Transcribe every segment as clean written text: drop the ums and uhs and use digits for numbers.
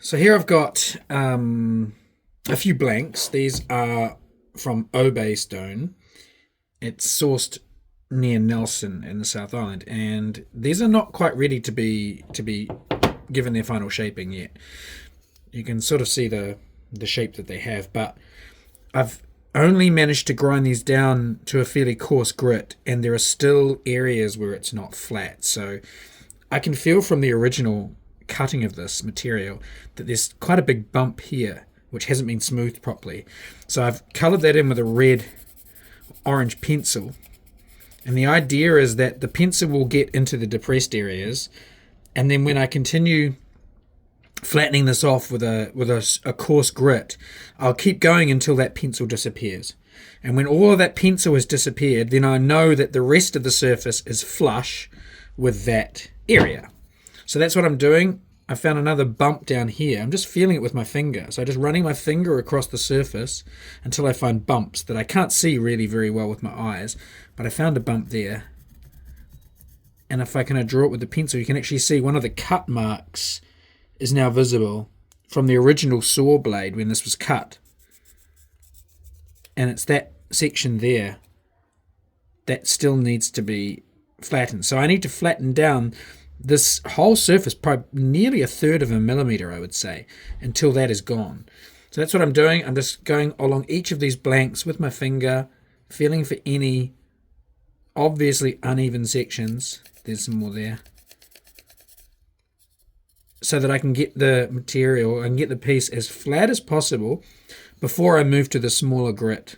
So here I've got a few blanks. These are from Obay stone. It's sourced near Nelson in the South Island, and these are not quite ready to be given their final shaping yet. You can sort of see the shape that they have, but I've only managed to grind these down to a fairly coarse grit, and there are still areas where it's not flat. So I can feel from the original cutting of this material that there's quite a big bump here which hasn't been smoothed properly. So I've coloured that in with a red orange pencil, and the idea is that the pencil will get into the depressed areas, and then when I continue flattening this off with a coarse grit, I'll keep going until that pencil disappears. And when all of that pencil has disappeared, then I know that the rest of the surface is flush with that area. So that's what I'm doing. I found another bump down here. I'm just feeling it with my finger. So I'm just running my finger across the surface until I find bumps that I can't see really very well with my eyes. But I found a bump there. And if I kind of draw it with the pencil, you can actually see one of the cut marks is now visible from the original saw blade when this was cut. And it's that section there that still needs to be flattened. So I need to flatten down this whole surface, probably nearly 1/3 of a millimeter, I would say, until that is gone. So that's what I'm doing. I'm just going along each of these blanks with my finger, feeling for any obviously uneven sections. There's some more there. So that I can get the material and get the piece as flat as possible before I move to the smaller grit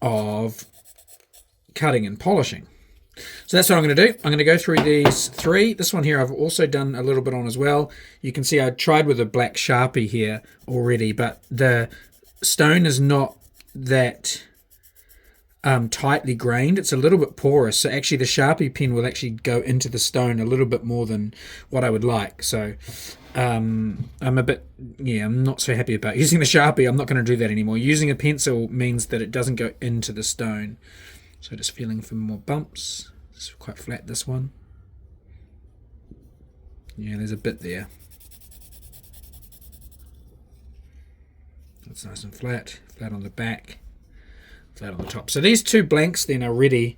of cutting and polishing. So that's what I'm going to do. I'm going to go through these three. This one here I've also done a little bit on as well. You can see I tried with a black Sharpie here already, but the stone is not that tightly grained. It's a little bit porous, so actually the Sharpie pen will actually go into the stone a little bit more than what I would like. So I'm not so happy about using the Sharpie. I'm not going to do that anymore. Using a pencil means that it doesn't go into the stone. So just feeling for more bumps. It's quite flat, this one. Yeah, there's a bit there. That's nice and flat. Flat on the back, flat on the top. So these two blanks then are ready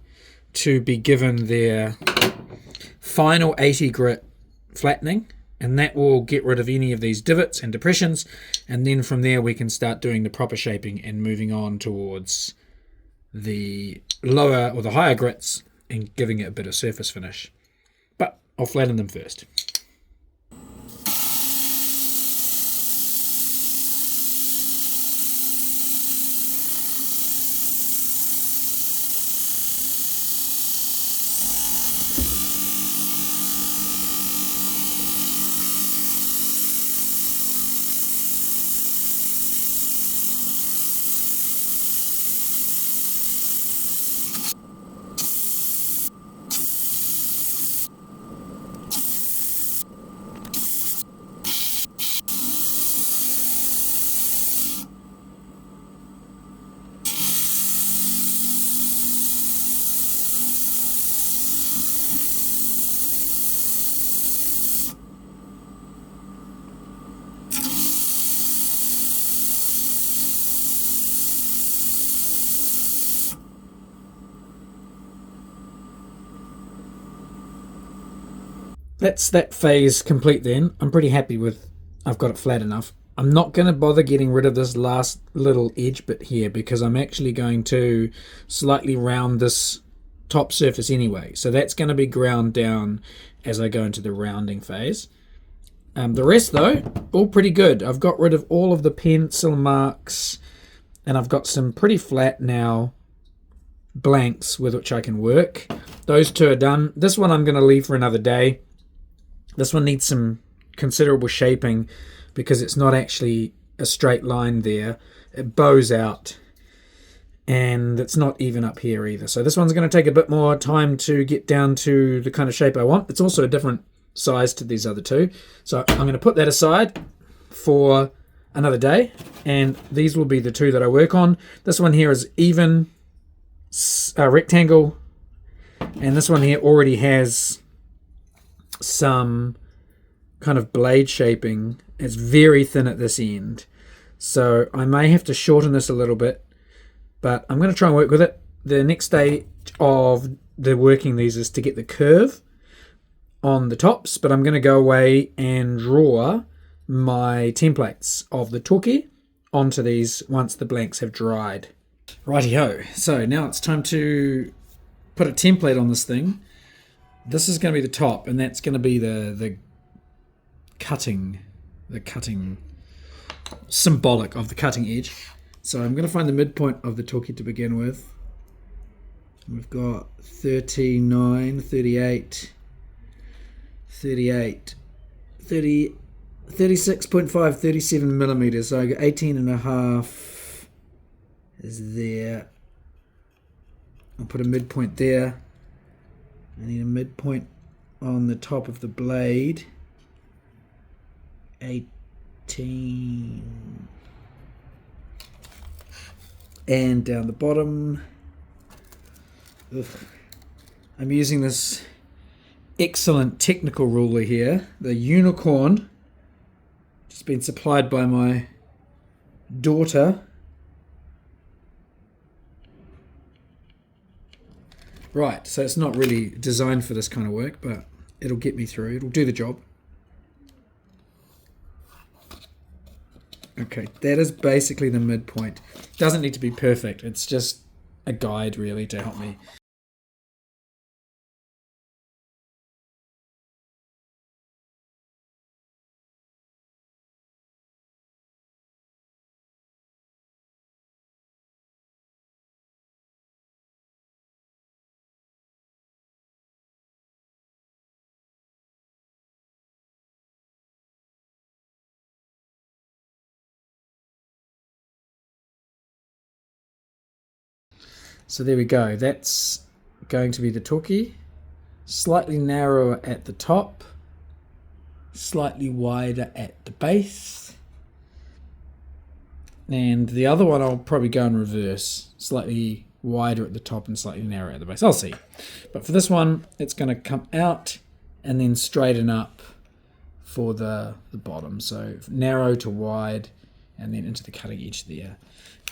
to be given their final 80 grit flattening, and that will get rid of any of these divots and depressions, and then from there we can start doing the proper shaping and moving on towards the lower or the higher grits and giving it a bit of surface finish. But I'll flatten them first. That's that phase complete then. I'm pretty happy with I've got it flat enough. I'm not going to bother getting rid of this last little edge bit here because I'm actually going to slightly round this top surface anyway. So that's going to be ground down as I go into the rounding phase. The rest though, all pretty good. I've got rid of all of the pencil marks and I've got some pretty flat now blanks with which I can work. Those two are done. This one I'm going to leave for another day. This one needs some considerable shaping because it's not actually a straight line there. It bows out and it's not even up here either. So this one's going to take a bit more time to get down to the kind of shape I want. It's also a different size to these other two. So I'm going to put that aside for another day, and these will be the two that I work on. This one here is even rectangle, and this one here already has some kind of blade shaping. It's very thin at this end. So I may have to shorten this a little bit, but I'm going to try and work with it. The next stage of the working these is to get the curve on the tops, but I'm going to go away and draw my templates of the toki onto these once the blanks have dried. Righty-ho. So now it's time to put a template on this thing. This is going to be the top, and that's going to be the cutting symbolic of the cutting edge. So I'm going to find the midpoint of the toki to begin with. We've got 39, 38, 38, 30, 36.5, 37 millimeters. So I got 18 and a half is there. I'll put a midpoint there. I need a midpoint on the top of the blade. 18. And down the bottom. Ugh. I'm using this excellent technical ruler here, the unicorn. It's been supplied by my daughter. Right, so it's not really designed for this kind of work, but it'll get me through. It'll do the job. Okay, that is basically the midpoint. Doesn't need to be perfect. It's just a guide, really, to help me. So there we go. That's going to be the toki. Slightly narrower at the top. Slightly wider at the base. And the other one I'll probably go in reverse. Slightly wider at the top and slightly narrower at the base. I'll see. But for this one, it's going to come out and then straighten up for the bottom. So narrow to wide and then into the cutting edge there.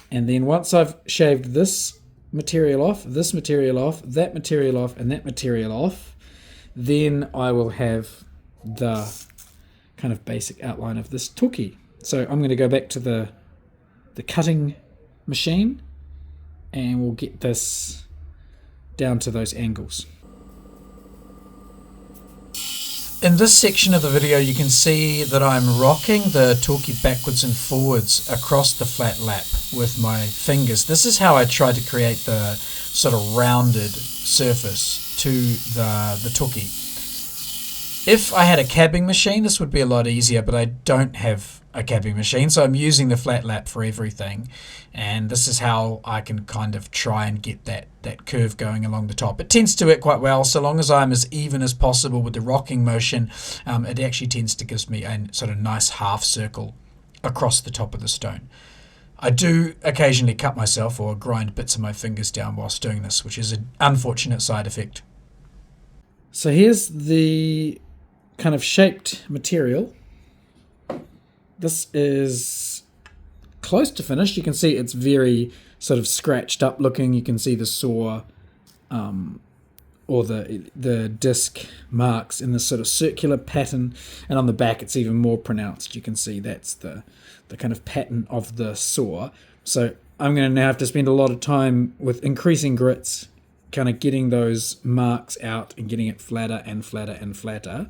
And then once I've shaved this material off, this material off, that material off, and that material off, then I will have the kind of basic outline of this toki. So I'm going to go back to the cutting machine and we'll get this down to those angles. In this section of the video you can see that I'm rocking the toki backwards and forwards across the flat lap with my fingers. This is how I try to create the sort of rounded surface to the toki. If I had a cabbing machine this would be a lot easier, but I don't have a cabbing machine, so I'm using the flat lap for everything, and this is how I can kind of try and get that curve going along the top. It tends to work quite well so long as I'm as even as possible with the rocking motion. It actually tends to give me a sort of nice half circle across the top of the stone. I do occasionally cut myself or grind bits of my fingers down whilst doing this, which is an unfortunate side effect. So here's the kind of shaped material. This is close to finished. You can see it's very sort of scratched up looking. You can see the saw or the disc marks in this sort of circular pattern, and on the back it's even more pronounced. You can see that's the kind of pattern of the saw. So I'm going to now have to spend a lot of time with increasing grits, kind of getting those marks out and getting it flatter and flatter and flatter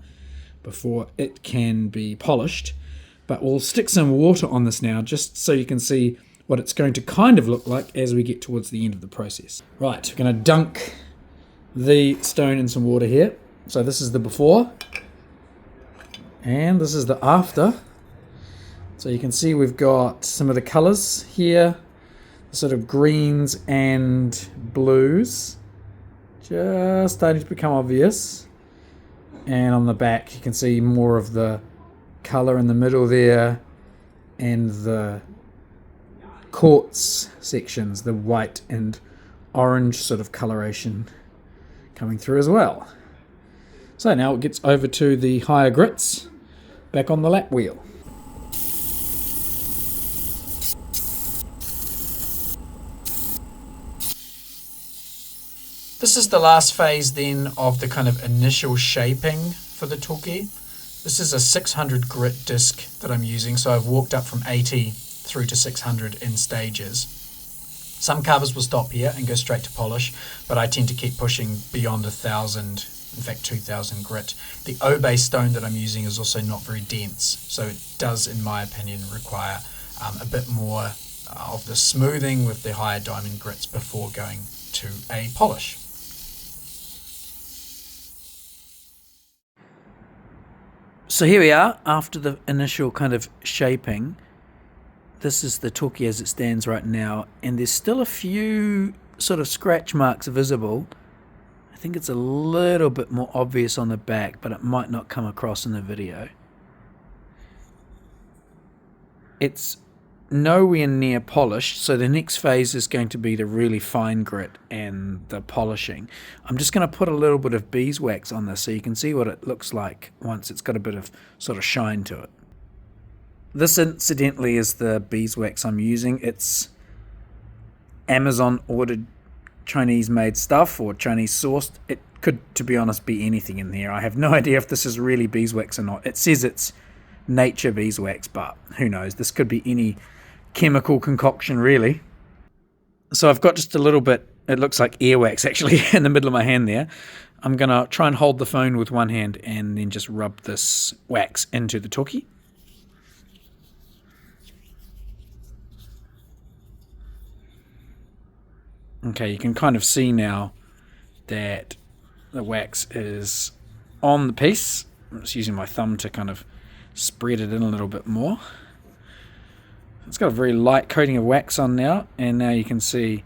before it can be polished. But we'll stick some water on this now just so you can see what it's going to kind of look like as we get towards the end of the process. Right, we're going to dunk the stone in some water here. So this is the before and this is the after. So you can see we've got some of the colours here, sort of greens and blues just starting to become obvious. And on the back you can see more of the colour in the middle there and the quartz sections, the white and orange sort of coloration coming through as well. So now it gets over to the higher grits. back on the lap wheel. This is the last phase then of the kind of initial shaping for the toki. This is a 600 grit disc that I'm using, so I've walked up from 80 through to 600 in stages. Some carvers will stop here and go straight to polish, but I tend to keep pushing beyond 1,000, in fact 2,000 grit. The Obay stone that I'm using is also not very dense, so it does, in my opinion, require a bit more of the smoothing with the higher diamond grits before going to a polish. So here we are after the initial kind of shaping. This is the toki as it stands right now, and there's still a few sort of scratch marks visible. I think it's a little bit more obvious on the back, but it might not come across in the video. It's nowhere near polished, so the next phase is going to be the really fine grit and the polishing. I'm just going to put a little bit of beeswax on this so you can see what it looks like once it's got a bit of sort of shine to it. This incidentally is the beeswax I'm using. It's Amazon ordered Chinese made stuff or Chinese sourced. It could, to be honest, be anything in there. I have no idea if this is really beeswax or not. It says it's nature beeswax, but who knows? This could be any chemical concoction really. So I've got just a little bit, it looks like earwax actually in the middle of my hand there. I'm going to try and hold the phone with one hand and then just rub this wax into the toki. Okay, you can kind of see now that the wax is on the piece. I'm just using my thumb to kind of spread it in a little bit more. It's got a very light coating of wax on now, and now you can see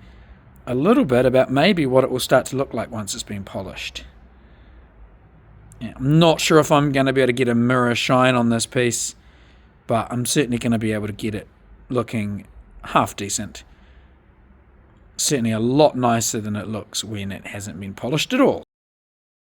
a little bit about maybe what it will start to look like once it's been polished. Yeah, I'm not sure if I'm going to be able to get a mirror shine on this piece, but I'm certainly going to be able to get it looking half decent. Certainly a lot nicer than it looks when it hasn't been polished at all.